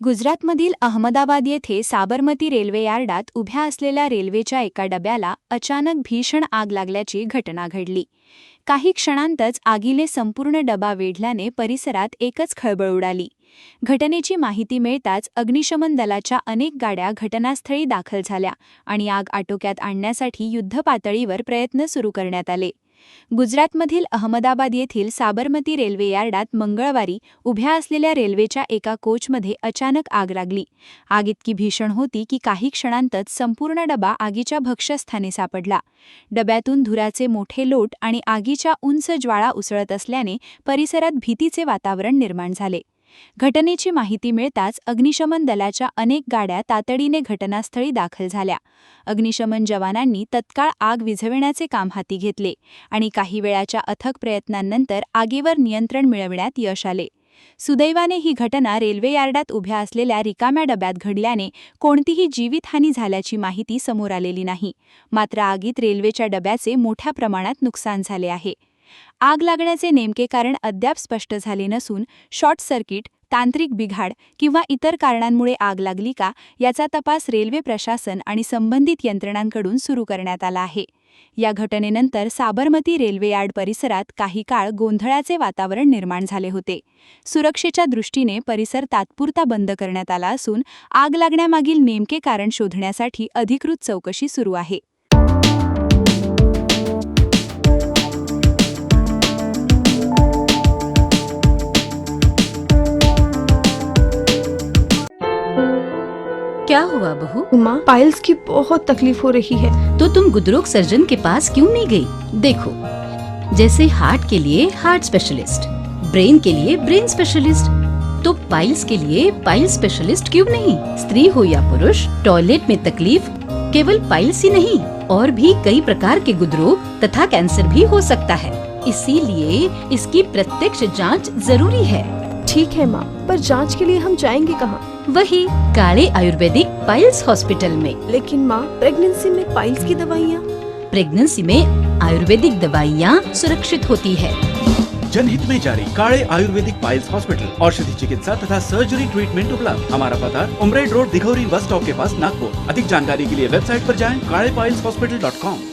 गुजरातमधील अहमदाबाद येथे साबरमती रेल्वे यार्डात उभ्या असलेल्या रेल्वेच्या एका डब्याला अचानक भीषण आग लागल्याची घटना घडली. काही क्षणांतच आगीने संपूर्ण डबा वेढल्याने परिसरात एकच खळबळ उडाली. घटनेची माहिती मिळताच अग्निशमन दलाच्या अनेक गाड्या घटनास्थळी दाखल झाल्या आणि आग आटोक्यात आणण्यासाठी युद्धपातळीवर प्रयत्न सुरू करण्यात आले. गुजरातमधील अहमदाबाद येथील साबरमती रेल्वे यार्डात मंगळवारी उभ्या असलेल्या रेल्वेच्या एका कोचमध्ये अचानक आग लागली. आग इतकी भीषण होती की काही क्षणांतच संपूर्ण डबा आगीच्या भक्ष्यस्थानी सापडला. डब्यातून धुराचे मोठे लोट आणि आगीच्या उंच ज्वाळा उसळत असल्याने परिसरात भीतीचे वातावरण निर्माण झाले. घटनेची माहिती मिळताच अग्निशमन दलाच्या अनेक गाड्या तातडीने घटनास्थळी दाखल झाल्या. अग्निशमन जवानांनी तत्काळ आग विझविण्याचे काम हाती घेतले आणि काही वेळाच्या अथक प्रयत्नांनंतर आगीवर नियंत्रण मिळविण्यात यश आले. सुदैवाने ही घटना रेल्वे यार्डात उभ्या असलेल्या रिकाम्या डब्यात घडल्याने कोणतीही जीवितहानी झाल्याची माहिती समोर आलेली नाही. मात्र आगीत रेल्वेच्या डब्याचे मोठ्या प्रमाणात नुकसान झाले आहे. आग लागण्याचे नेमके कारण अद्याप स्पष्ट झाले नसून शॉर्ट सर्किट, तांत्रिक बिघाड किंवा इतर कारणांमुळे आग लागली का याचा तपास रेल्वे प्रशासन आणि संबंधित यंत्रणांकडून सुरू करण्यात आला आहे. या घटनेनंतर साबरमती रेल्वे यार्ड परिसरात काही काळ गोंधळाचे वातावरण निर्माण झाले होते. सुरक्षेच्या दृष्टीने परिसर तात्पुरता बंद करण्यात आला असून आग लागण्यामागील नेमके कारण शोधण्यासाठी अधिकृत चौकशी सुरू आहे. क्या हुआ बहू? माँ, पाइल्स की बहुत तकलीफ हो रही है। तो तुम गुदरोग सर्जन के पास क्यों नहीं गई? देखो, जैसे हार्ट के लिए हार्ट स्पेशलिस्ट, ब्रेन के लिए ब्रेन स्पेशलिस्ट, तो पाइल्स के लिए पाइल्स स्पेशलिस्ट क्यों नहीं? स्त्री हो या पुरुष, टॉयलेट में तकलीफ केवल पाइल्स ही नहीं और भी कई प्रकार के गुदरोग तथा कैंसर भी हो सकता है। इसीलिए इसकी प्रत्यक्ष जांच जरूरी है। ठीक है माँ, पर जांच के लिए हम जाएंगे कहाँ? वही काले आयुर्वेदिक पाइल्स हॉस्पिटल में। लेकिन माँ, प्रेगनेंसी में पाइल्स की दवाइयाँ? प्रेगनेंसी में आयुर्वेदिक दवाइयाँ सुरक्षित होती है। जनहित में जारी काले आयुर्वेदिक पाइल्स हॉस्पिटल, औषधि चिकित्सा तथा सर्जरी ट्रीटमेंट उपलब्ध। हमारा पता उमरेड रोड, दिघौरी बस स्टॉप के पास, नागपुर। अधिक जानकारी के लिए वेबसाइट पर जाएं kalepileshhospital.com।